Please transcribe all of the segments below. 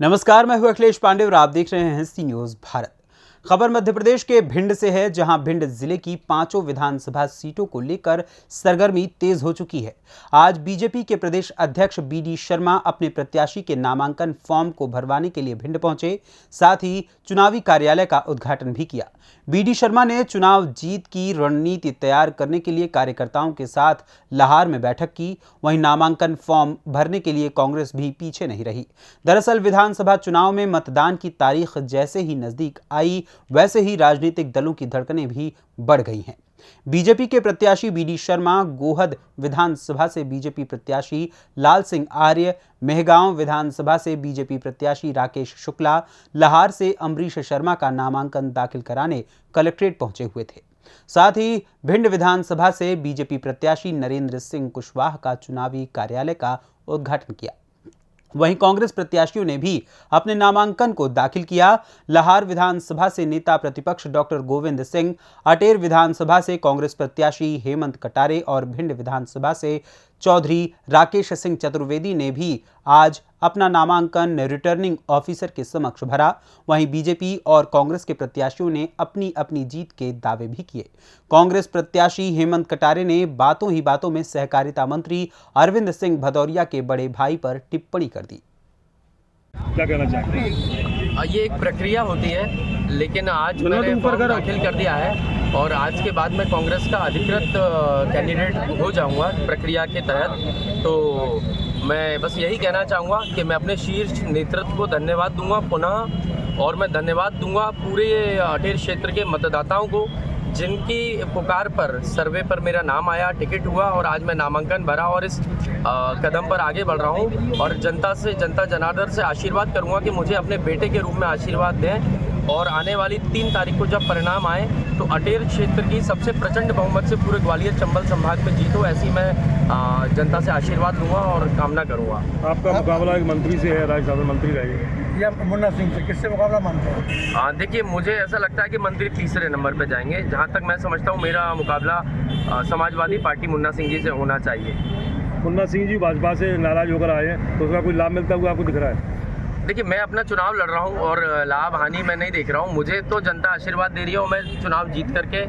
नमस्कार, मैं हूं अखिलेश पांडे और आप देख रहे हैं सी न्यूज भारत। खबर मध्य प्रदेश के भिंड से है, जहां भिंड जिले की 5 विधानसभा सीटों को लेकर सरगर्मी तेज हो चुकी है। आज बीजेपी के प्रदेश अध्यक्ष बीडी शर्मा अपने प्रत्याशी के नामांकन फॉर्म को भरवाने के लिए भिंड पहुंचे, साथ ही चुनावी कार्यालय का उद्घाटन भी किया। बीडी शर्मा ने चुनाव जीत की रणनीति तैयार करने के लिए कार्यकर्ताओं के साथ लाहार में बैठक की। वहीं नामांकन फॉर्म भरने के लिए कांग्रेस भी पीछे नहीं रही। दरअसल विधानसभा चुनाव में मतदान की तारीख जैसे ही नजदीक आई, वैसे ही राजनीतिक दलों की धड़कनें भी बढ़ गई हैं। बीजेपी के प्रत्याशी बीडी शर्मा गोहद विधानसभा से बीजेपी प्रत्याशी लाल सिंह आर्य, मेहगांव विधानसभा से बीजेपी प्रत्याशी राकेश शुक्ला, लाहार से अमरीश शर्मा का नामांकन दाखिल कराने कलेक्ट्रेट पहुंचे हुए थे। साथ ही भिंड विधानसभा से बीजेपी प्रत्याशी नरेंद्र सिंह कुशवाहा का चुनावी कार्यालय का उद्घाटन किया। वहीं कांग्रेस प्रत्याशियों ने भी अपने नामांकन को दाखिल किया। लाहार विधानसभा से नेता प्रतिपक्ष डॉक्टर गोविंद सिंह, अटेर विधानसभा से कांग्रेस प्रत्याशी हेमंत कटारे और भिंड विधानसभा से चौधरी राकेश सिंह चतुर्वेदी ने भी आज अपना नामांकन रिटर्निंग ऑफिसर के समक्ष भरा। वहीं बीजेपी और कांग्रेस के प्रत्याशियों ने अपनी अपनी जीत के दावे भी किए। कांग्रेस प्रत्याशी हेमंत कटारे ने बातों ही बातों में सहकारिता मंत्री अरविंद सिंह भदौरिया के बड़े भाई पर टिप्पणी कर दी। क्या कहना चाहते हैं? ये एक प्रक्रिया होती है, लेकिन आज मैंने फॉर्म दाखिल कर दिया है और आज के बाद मैं कांग्रेस का अधिकृत कैंडिडेट हो जाऊंगा प्रक्रिया के तहत। तो मैं बस यही कहना चाहूँगा कि मैं अपने शीर्ष नेतृत्व को धन्यवाद दूंगा पुनः, और मैं धन्यवाद दूंगा पूरे अटेर क्षेत्र के मतदाताओं को, जिनकी पुकार पर सर्वे पर मेरा नाम आया, टिकट हुआ और आज मैं नामांकन भरा और इस कदम पर आगे बढ़ रहा हूँ। और जनता जनार्दन से आशीर्वाद करूँगा कि मुझे अपने बेटे के रूप में आशीर्वाद दें, और आने वाली 3 तारीख को जब परिणाम आए तो अटेर क्षेत्र की सबसे प्रचंड बहुमत से पूरे ग्वालियर चंबल संभाग में जीत हो, ऐसी मैं जनता से आशीर्वाद लूँगा और कामना करूँगा। आपका मुकाबला एक मंत्री से है, राज्यसभा मंत्री रहेंगे, या मुन्ना सिंह से किससे मुकाबला मानते हैं? देखिए, मुझे ऐसा लगता है कि मंत्री तीसरे नंबर पे जाएंगे। जहाँ तक मैं समझता हूँ मेरा मुकाबला समाजवादी पार्टी मुन्ना सिंह जी से होना चाहिए। मुन्ना सिंह जी भाजपा से नाराज होकर आए हैं, तो उसका कोई लाभ मिलता हुआ आपको दिख रहा है? देखिए, मैं अपना चुनाव लड़ रहा हूँ और लाभ हानि मैं नहीं देख रहा हूँ। मुझे तो जनता आशीर्वाद दे रही है और मैं चुनाव जीत करके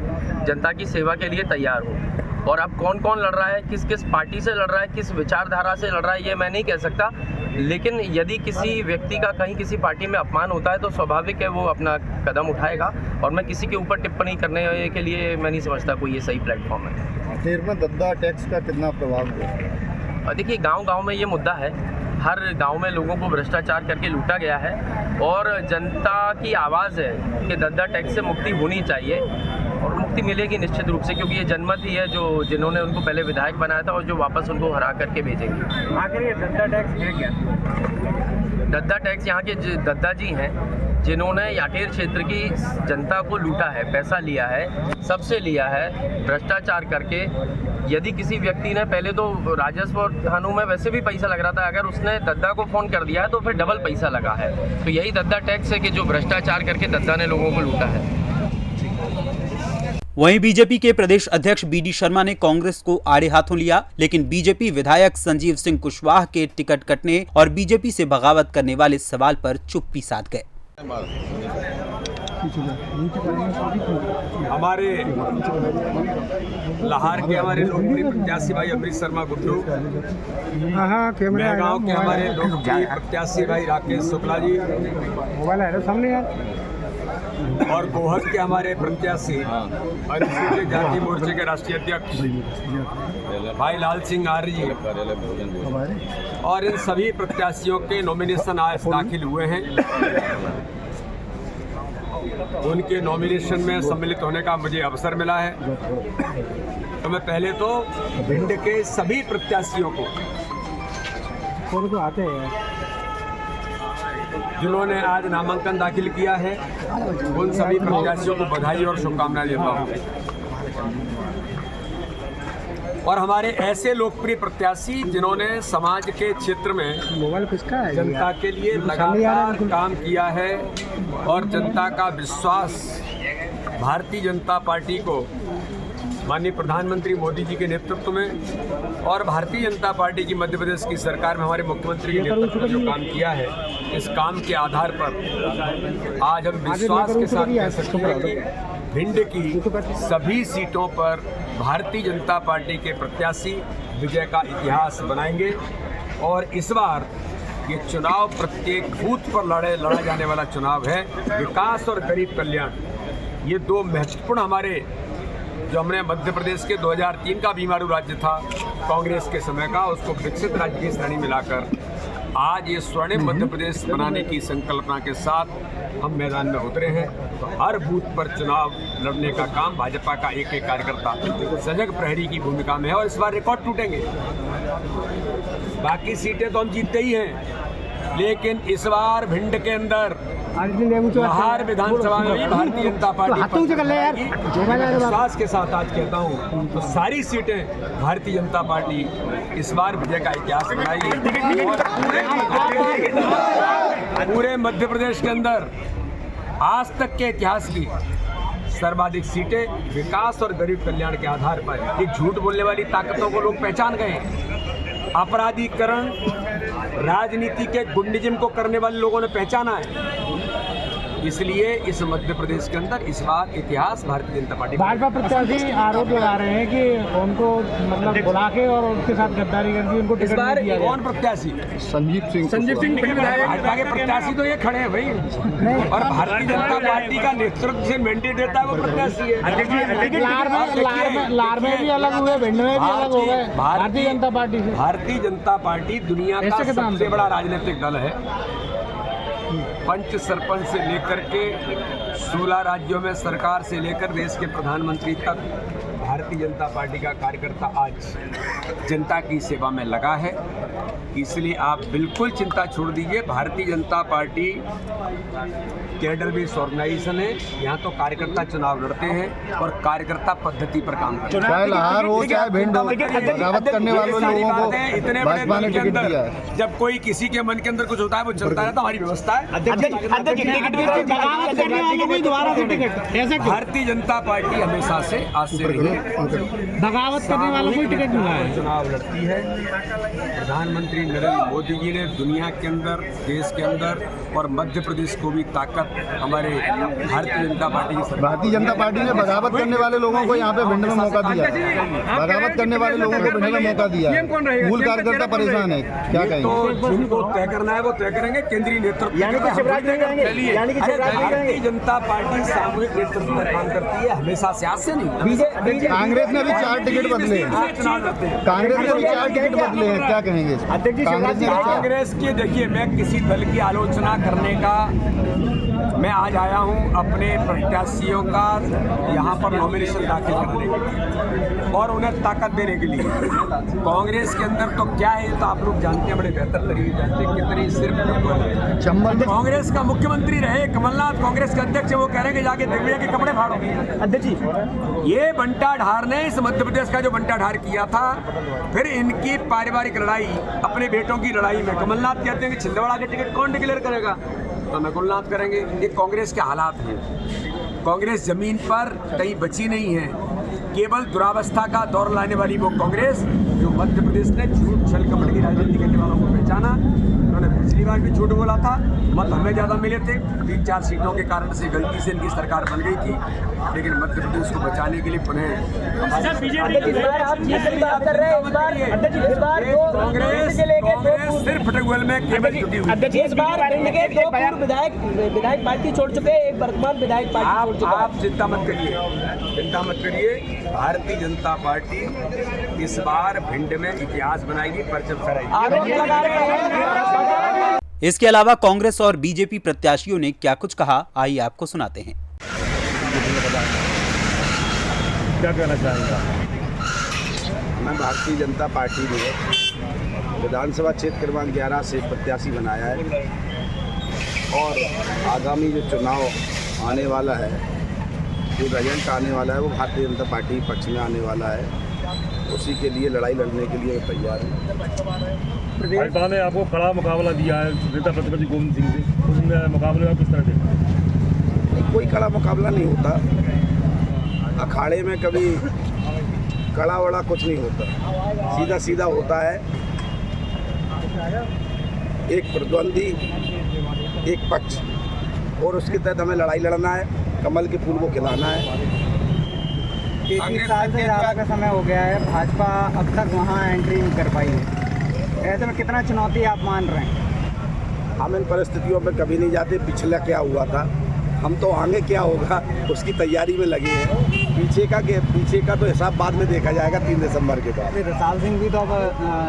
जनता की सेवा के लिए तैयार हूँ। और अब कौन कौन लड़ रहा है, किस किस पार्टी से लड़ रहा है, किस विचारधारा से लड़ रहा है, ये मैं नहीं कह सकता। लेकिन यदि किसी व्यक्ति का कहीं किसी पार्टी में अपमान होता है तो स्वाभाविक है वो अपना कदम उठाएगा, और मैं किसी के ऊपर टिप्पणी करने के लिए मैं नहीं समझता कोई ये सही प्लेटफॉर्म है। अटेर में दद्दा टैक्स का कितना प्रभाव है? देखिए, गांव-गांव में ये मुद्दा है। हर गांव में लोगों को भ्रष्टाचार करके लूटा गया है और जनता की आवाज़ है कि दद्दा टैक्स से मुक्ति होनी चाहिए, और मुक्ति मिलेगी निश्चित रूप से, क्योंकि ये जनमत ही है जो जिन्होंने उनको पहले विधायक बनाया था और जो वापस उनको हरा करके भेजेंगे। आखिर ये दद्दा टैक्स है क्या? दद्दा टैक्स यहाँ के दद्दा जी हैं जिन्होंने अटेर क्षेत्र की जनता को लूटा है, पैसा लिया है, सबसे लिया है भ्रष्टाचार करके। यदि किसी व्यक्ति ने पहले तो राजस्व और थानों में वैसे भी पैसा लग रहा था, अगर उसने दद्दा को फ़ोन कर दिया है तो फिर डबल पैसा लगा है। तो यही दद्दा टैक्स है कि जो भ्रष्टाचार करके दद्दा ने लोगों को लूटा है। वहीं बीजेपी के प्रदेश अध्यक्ष बीडी शर्मा ने कांग्रेस को आड़े हाथों लिया, लेकिन बीजेपी विधायक संजीव सिंह कुशवाहा के टिकट कटने और बीजेपी से बगावत करने वाले सवाल पर चुप्पी साध गए। हमारे लाहार के हमारे लोकप्रिय प्रत्याशी भाई अमरीश शर्मा गुड्डू, मेहगांव के हमारे लोकप्रिय प्रत्याशी भाई राकेश शुक्ला जी, और गोहद के हमारे प्रत्याशी अनुसूचित जाति मोर्चे के राष्ट्रीय अध्यक्ष भाई लाल सिंह आर्य जी, और इन सभी प्रत्याशियों के नॉमिनेशन आज दाखिल हुए हैं। उनके नॉमिनेशन में सम्मिलित होने का मुझे अवसर मिला है। तो मैं पहले तो भिंड के सभी प्रत्याशियों को जिन्होंने आज नामांकन दाखिल किया है, उन सभी प्रत्याशियों को बधाई और शुभकामनाएं देता हूँ। और हमारे ऐसे लोकप्रिय प्रत्याशी जिन्होंने समाज के क्षेत्र में जनता के लिए लगातार काम किया है और जनता का विश्वास भारतीय जनता पार्टी को माननीय प्रधानमंत्री मोदी जी के नेतृत्व में और भारतीय जनता पार्टी की मध्य प्रदेश की सरकार में हमारे मुख्यमंत्री के नेतृत्व में जो काम किया है, इस काम के आधार पर आज हम विश्वास के साथ कह सकते हैं कि भिंड की सभी सीटों पर भारतीय जनता पार्टी के प्रत्याशी विजय का इतिहास बनाएंगे। और इस बार ये चुनाव प्रत्येक बूथ पर लड़ा जाने वाला चुनाव है। विकास और गरीब कल्याण, ये दो महत्वपूर्ण हमारे, जो हमने मध्य प्रदेश के 2003 का बीमारू राज्य था कांग्रेस के समय का, उसको विकसित राज्य की श्रेणी मिलाकर आज ये स्वर्णिम मध्य प्रदेश बनाने की संकल्पना के साथ हम मैदान में उतरे हैं। तो हर बूथ पर चुनाव लड़ने का काम भाजपा का एक एक कार्यकर्ता सजग प्रहरी की भूमिका में है और इस बार रिकॉर्ड टूटेंगे। बाकी सीटें तो हम जीतते ही हैं, लेकिन इस बार भिंड के अंदर बिहार विधानसभा में भी भारतीय जनता पार्टी विश्वास के साथ आज कहता हूँ तो सारी सीटें भारतीय जनता पार्टी इस बार विजय का इतिहास बनाएगी। और पूरे मध्य प्रदेश के अंदर आज तक के इतिहास की सर्वाधिक सीटें विकास और गरीब कल्याण के आधार पर। ये झूठ बोलने वाली ताकतों को लोग पहचान गए। अपराधीकरण, राजनीति के गुंडीज्म को करने वाले लोगों ने पहचाना है। इसलिए इस मध्य प्रदेश के अंदर इस बार इतिहास भारतीय जनता पार्टी। भाजपा प्रत्याशी आरोप लगा रहे हैं कि उनको मतलब बुला के और उनके साथ गद्दारी करके उनको टिकट नहीं दिया गया। कौन प्रत्याशी? संजीव सिंह भाजपा के प्रत्याशी तो ये खड़े हैं भाई, और भारतीय जनता पार्टी का नेतृत्व से मैंडेट देता है वो प्रत्याशी है। लार में भी अलग हुए, भिंड में भी अलग हो गए भारतीय जनता पार्टी से। भारतीय जनता पार्टी दुनिया का सबसे बड़ा राजनीतिक दल है। पंच सरपंच से लेकर के 16 राज्यों में सरकार से लेकर देश के प्रधानमंत्री तक भारतीय जनता पार्टी का कार्यकर्ता आज जनता की सेवा में लगा है। इसलिए आप बिल्कुल चिंता छोड़ दीजिए। Bharatiya Janata party cadre based organisation है। यहाँ तो कार्यकर्ता चुनाव लड़ते हैं और कार्यकर्ता पद्धति पर काम करते हैं। चाहे लाहौर हो चाहे भिंड हो, बगावत करने वाले लोगों को इतने बड़े मन के अंदर जब कोई किसी के मन के अंदर कुछ होता है वो चलता रहता, हमारी व्यवस्था है। भारतीय जनता पार्टी हमेशा से आज से बगावत करने वालों को टिकट मिला है, चुनाव लड़ती है। प्रधानमंत्री नरेंद्र मोदी जी ने दुनिया के अंदर, देश के अंदर और मध्य प्रदेश को भी ताकत हमारे भारतीय जनता पार्टी की। भारतीय जनता पार्टी ने बगावत करने वाले लोगों को यहाँ पे भिंड में मौका दिया है। बगावत करने वाले लोगों को भिंड में मौका दिया है। मूल कार्यकर्ता परेशान है, क्या कहेंगे? तो जिनको तय करना है वो तय करेंगे। केंद्रीय नेतृत्व भारतीय जनता पार्टी सामूहिक नेतृत्व पर काम करती है हमेशा से, आज से नहीं। कांग्रेस ने भी 4 टिकट बदले हैं। कांग्रेस ने भी 4 टिकट बदले हैं, क्या कहेंगे? कांग्रेस की, देखिए, मैं किसी दल की आलोचना करने का, मैं आज आया हूं अपने प्रत्याशियों का यहां पर नॉमिनेशन दाखिल करने के लिए और उन्हें ताकत देने के लिए। कांग्रेस के अंदर तो क्या है तो आप लोग जानते हैं, बड़े बेहतर तरीके जानते हैं कितनी सिर्फ चंबल। कांग्रेस का मुख्यमंत्री रहे कमलनाथ, कांग्रेस के अध्यक्ष, वो कह रहे हैं कि जाके दिग्विजय के कपड़े फाड़ो। अध्यक्ष जी, ये बंटा ढार ने इस मध्य प्रदेश का जो बंटा ढार किया था, फिर इनकी पारिवारिक लड़ाई, अपने बेटों की लड़ाई में कमलनाथ कहते हैं कि छिंदवाड़ा के टिकट कौन डिक्लेयर करेगा, तो नकुलनाथ करेंगे। ये कांग्रेस के हालात हैं। कांग्रेस जमीन पर कहीं बची नहीं है। केवल दुरावस्था का दौर लाने वाली वो कांग्रेस जो मध्य प्रदेश ने झूठ छल कपट की राजनीति करने वालों को पहचाना। उन्होंने पिछली बार भी झूठ बोला था, मत हमें ज़्यादा मिले थे, 3-4 सीटों के कारण से गलती से इनकी सरकार बन गई थी, लेकिन मध्य प्रदेश को बचाने के लिए पुनः कांग्रेस सिर्फ फटकवल में केवल जुटी हुई। इस बार विधायक पार्टी छोड़ चुके हैं, एक वर्तमान विधायक पार्टी छोड़ चुके हैं। आप चिंता मत करिए। भारतीय जनता पार्टी इस बार भिंड में इतिहास बनाएगी, परचम फहराएगी। इसके अलावा कांग्रेस और बीजेपी प्रत्याशियों ने क्या कुछ कहा, आइए आपको सुनाते हैं। क्या कहना चाहेंगे? मैं भारतीय जनता पार्टी में विधानसभा क्षेत्र क्रमांक 11 से प्रत्याशी बनाया है और आगामी जो चुनाव आने वाला है, जो रिजल्ट आने वाला है, वो भारतीय जनता पार्टी पक्ष में आने वाला है। उसी के लिए लड़ाई लड़ने के लिए तैयार हूँ। भाजपा ने आपको कड़ा मुकाबला दिया है नेता प्रतिपक्ष गोविंद सिंह से, उसमें मुकाबले में किस तरह से? कोई कड़ा मुकाबला नहीं होता। अखाड़े में कभी कड़ा वड़ा कुछ नहीं होता, सीधा सीधा होता है। एक प्रतिद्वंदी, एक पक्ष, और उसके तहत हमें लड़ाई लड़ना है, कमल के फूल को खिलाना है। 21 साल से ज़्यादा का समय हो गया है, भाजपा अब तक वहाँ एंट्री नहीं कर पाई है। ऐसे में कितना चुनौती आप मान रहे हैं? हम इन परिस्थितियों में कभी नहीं जाते। पिछला क्या हुआ था, हम तो आगे क्या होगा उसकी तैयारी में लगे हैं। पीछे का तो हिसाब बाद में देखा जाएगा 3 दिसंबर के बाद। रसाल सिंह भी तो अब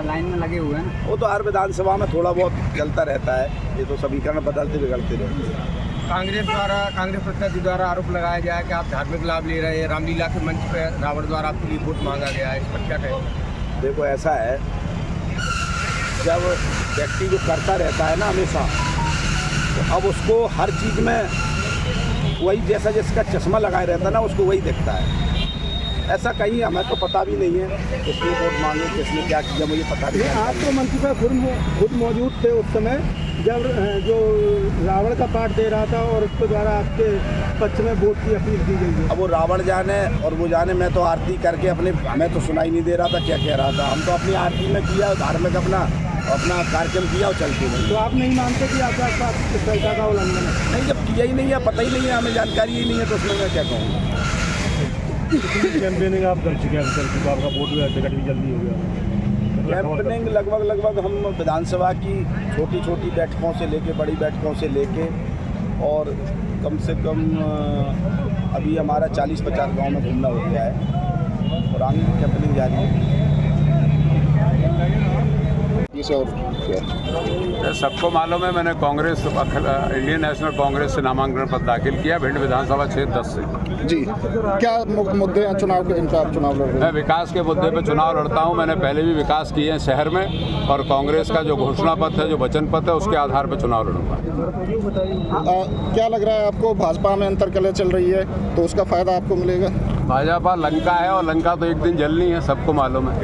लाइन में लगे हुए हैं। वो तो हर विधानसभा में थोड़ा बहुत चलता रहता है, ये तो समीकरण बदलते बिगड़ते रहते हैं। कांग्रेस प्रत्याशी द्वारा आरोप लगाया गया है कि आप धार्मिक लाभ ले रहे हैं। रामलीला के मंच पर रावण द्वारा आपके लिए वोट मांगा गया है, इस पर क्या कहें? देखो ऐसा है, जब व्यक्ति जो करता रहता है ना हमेशा, तो अब उसको हर चीज़ में वही जैसा जिसका चश्मा लगाए रहता है ना, उसको वही दिखता है। ऐसा कहीं हमें तो पता भी नहीं है किसने वोट मांगे, किसने क्या किया, मुझे पता नहीं है। आप तो मंच पर खुद मौजूद थे उस समय जब जो रावण का पाठ दे रहा था और उसके द्वारा आपके पक्ष में वोट की अपील की गई है। अब वो रावण जाने और वो जाने, मैं तो आरती करके हमें तो सुनाई नहीं दे रहा था क्या कह रहा था। हम तो अपनी आरती में किया, धार्मिक अपना कार्यक्रम किया और चलते गए। तो आप नहीं मानते कि आपके साथ संहिता का उल्लंघन है? नहीं, जब किया ही नहीं है, पता ही नहीं है, हमें जानकारी ही नहीं है, तो उसमें मैं क्या कहूँगा। कैंपेनिंग आप कर चुके हैं, तो आपका वोट भी टिकट भी जल्दी हो गया। कैंपेनिंग लगभग हम विधानसभा की छोटी छोटी बैठकों से लेके बड़ी बैठकों से लेके, और कम से कम अभी हमारा 40-50 गांव में घूमना हो गया है, और आगे की कैंपेनिंग जारी है। सबको मालूम है, मैंने कांग्रेस इंडियन नेशनल कांग्रेस से नामांकन पत्र दाखिल किया भिंड विधानसभा क्षेत्र 10 से। जी, क्या मुद्दे हैं चुनाव के, इनका आप चुनाव लड़ रहे हैं? मैं विकास के मुद्दे पे चुनाव लड़ता हूं। मैंने पहले भी विकास किए हैं शहर में, और कांग्रेस का जो घोषणा पत्र है, जो वचन पत्र है, उसके आधार पर चुनाव लड़ूंगा। क्या लग रहा है आपको, भाजपा में अंतर्कलह चल रही है तो उसका फायदा आपको मिलेगा? भाजपा लंका है, और लंका तो एक दिन जलनी है, सबको मालूम है।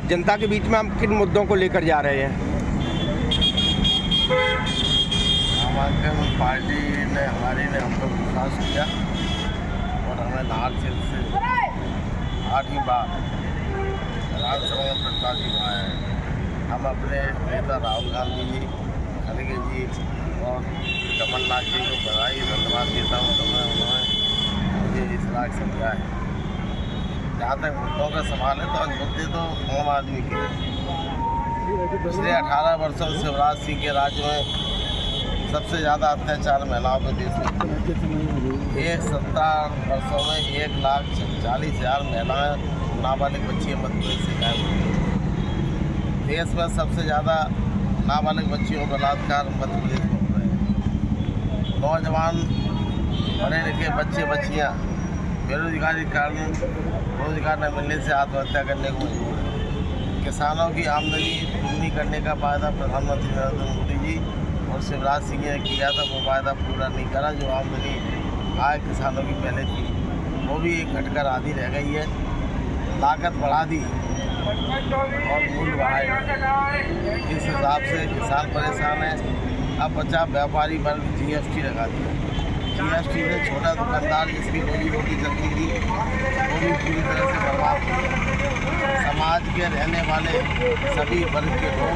जनता के बीच में हम किन मुद्दों को लेकर जा रहे हैं? हमारे पार्टी ने हम पर विश्वास किया और हमें लाल सिंह से 8वीं बार विधानसभा में प्रत्याशी बनाया है। हम अपने नेता राहुल गांधी जी, खड़गे जी और कमलनाथ जी को बधाई धन्यवाद देता हूँ। तो उन्होंने मुझे इस लायक समझा है। जहाँ तक मुद्दों का सवाल है, तो मुद्दे तो आम आदमी के पिछले 18 वर्षों से शिवराज सिंह के राज्य में सबसे ज़्यादा अत्याचार महिलाओं पर देश में। ये 17 वर्षों में 1,40,000 महिलाएं नाबालिग बच्चियाँ मध्य प्रदेश से गायब हुई। देश में सबसे ज़्यादा नाबालिग बच्चियों का बलात्कार मध्य प्रदेश में हो रहे हैं। नौजवान पढ़े लिखे बच्चे बच्चियाँ बेरोजगारी के कारण रोजगार न मिलने से आत्महत्या करने को मजबूर है। किसानों की आमदनी दुगनी करने का वायदा प्रधानमंत्री नरेंद्र मोदी जी और शिवराज सिंह ने किया था, वो वायदा पूरा नहीं करा। जो आमदनी आय किसानों की पहले थी, वो भी एक घटकर आधी रह गई है। लागत बढ़ा दी और मूल्य बढ़ाए, इस हिसाब से किसान परेशान है। अब बचा व्यापारी वर्ग, GST लगा दिया। GST से छोटा दुकानदार जिसकी रोजी रोटी चलती थी, वो भी पूरी तरह से बर्बाद हो। समाज के रहने वाले सभी वर्ग के लोग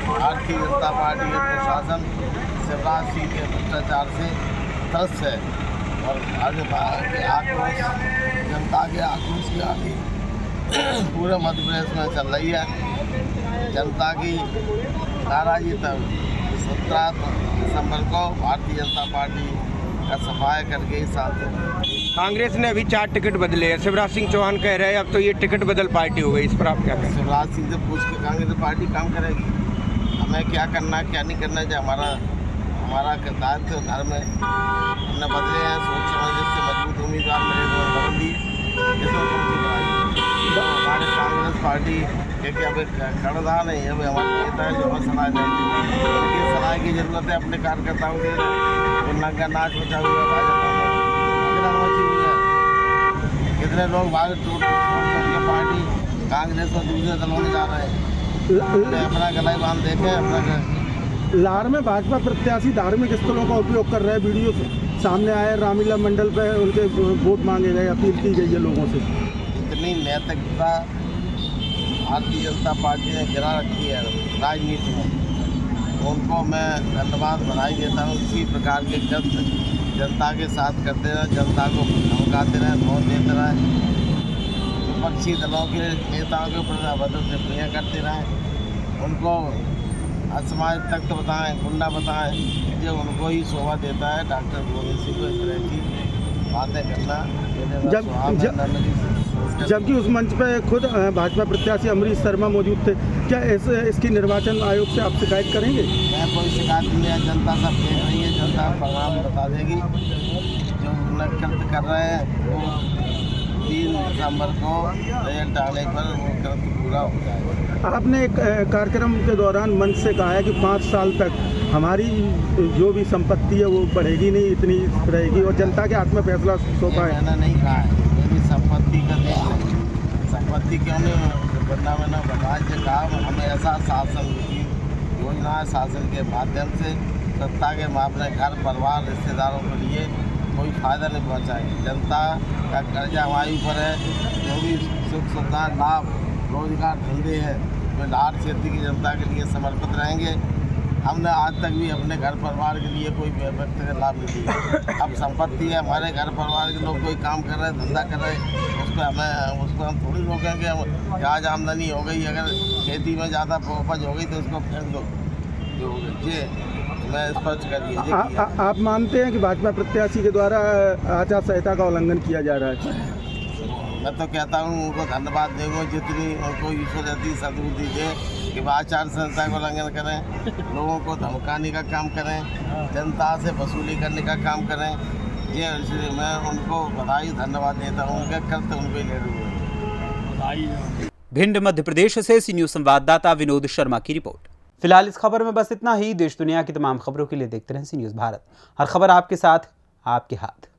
भारतीय जनता पार्टी के प्रशासन शिवराज सिंह के भ्रष्टाचार से त्रस्त है, और भाजपा के आक्रोश, जनता के आक्रोश के आगे पूरे मध्य प्रदेश में चल रही है। जनता की नाराजगी तब 17 दिसंबर को भारतीय जनता पार्टी का सफाया करके ही साथ। कांग्रेस ने अभी 4 टिकट बदले हैं। शिवराज सिंह चौहान कह रहे हैं अब तो ये टिकट बदल पार्टी हो गई, इस पर आप क्या कहें? शिवराज सिंह से पूछ के कांग्रेस पार्टी काम करेगी। हमें क्या करना है क्या नहीं करना है, हमारा किरदार थे घर में हमने बदले हैं, सोच समझ जिससे मजबूत उम्मीदवार मिले तो बदल दिए। इसमें कौन सी बुराई? हमारे कांग्रेस पार्टी क्योंकि अब एक कर्णधार नहीं है, हमारे नेता है जो हमें सलाह देंगे। उनकी सलाह की ज़रूरत है अपने कार्यकर्ताओं के। तो नंगा नाच बचा हुआ है भाजपा में, मची हुई है। कितने लोग भाग टूट पार्टी कांग्रेस और दूसरे दलों में जा रहे हैं। अपना गला ही बांध देखे अपना। लार में भाजपा प्रत्याशी धार्मिक स्थलों का उपयोग कर रहे हैं वीडियो सामने आए रामलीला मंडल पे उनके वोट मांगे गए, अपील की गई है लोगों से। इतनी नैतिकता भारतीय जनता पार्टी ने गिरा रखी है राजनीति में, उनको मैं धन्यवाद बधाई देता हूँ। इसी प्रकार के जनता के साथ करते रहे, जनता को धमकाते रहे, वोट देते रहे, विपक्षी दलों के नेताओं के ऊपर अभद्र टिप्पणियाँ करते रहे, उनको असमाज तक बताएं, गुंडा बताएं, जो उनको ही शोभा देता है डॉक्टर गोविंद सिंह को इस तरह की बातें करना। जबकि उस मंच पे खुद भाजपा प्रत्याशी अमरीश शर्मा मौजूद थे, क्या इसकी निर्वाचन आयोग से आप शिकायत करेंगे? मैं कोई शिकायत नहीं है, जनता सब देख रही है, जनता परिणाम बता देगी। जो कृत्य कर रहे हैं वो 3 दिसंबर को रिजल्ट आने पर वो कृत्य पूरा हो जाएगा। आपने एक कार्यक्रम के दौरान मंच से कहा है कि 5 साल तक हमारी जो भी संपत्ति है वो बढ़ेगी नहीं, इतनी रहेगी और जनता के हाथ में फैसला सौंपा है। मैंने नहीं कहा है, मेरी संपत्ति का देश है, संपत्ति क्यों नहीं बनना, मैंने बताया से कहा हमें ऐसा शासन की योजना है, शासन के माध्यम से सत्ता के अपने घर परिवार रिश्तेदारों के लिए कोई फ़ायदा नहीं पहुँचाएगी। जनता का कर्जा हमारे ऊपर है, जो भी सुख सुविधा लाभ रोजगार धंधे हैं जो लाहौर क्षेत्र की जनता के लिए समर्पित रहेंगे। हमने आज तक भी अपने घर परिवार के लिए कोई व्यक्तिगत लाभ नहीं दिया। अब संपत्ति है, हमारे घर परिवार के लोग कोई काम कर रहे हैं, धंधा कर रहे हैं, उसको हम थोड़ी रोकेंगे कि आज आमदनी हो गई, अगर खेती में ज़्यादा उपज हो गई तो उसको फेंक दो, जो ये मैं स्पष्ट कर दिया। आप मानते हैं कि भाजपा प्रत्याशी के द्वारा आचार संहिता का उल्लंघन किया जा रहा है? मैं तो कहता हूँ उनको धन्यवाद देंगे, जितनी उनको ईश्वर रहती सद्बुद्धि दे कि आचार संहिता का उल्लंघन करें, लोगों को धमकाने का काम करें, जनता से वसूली करने का काम करें। ये इसलिए मैं उनको बधाई धन्यवाद देता हूँ, उनके कर्तव्य उनको ही ले रहे। भिंड मध्य प्रदेश से सी न्यूज़ संवाददाता विनोद शर्मा की रिपोर्ट। फिलहाल इस खबर में बस इतना ही। देश दुनिया की तमाम खबरों के लिए देखते रहें सी न्यूज़ भारत। हर खबर आपके साथ, आपके हाथ।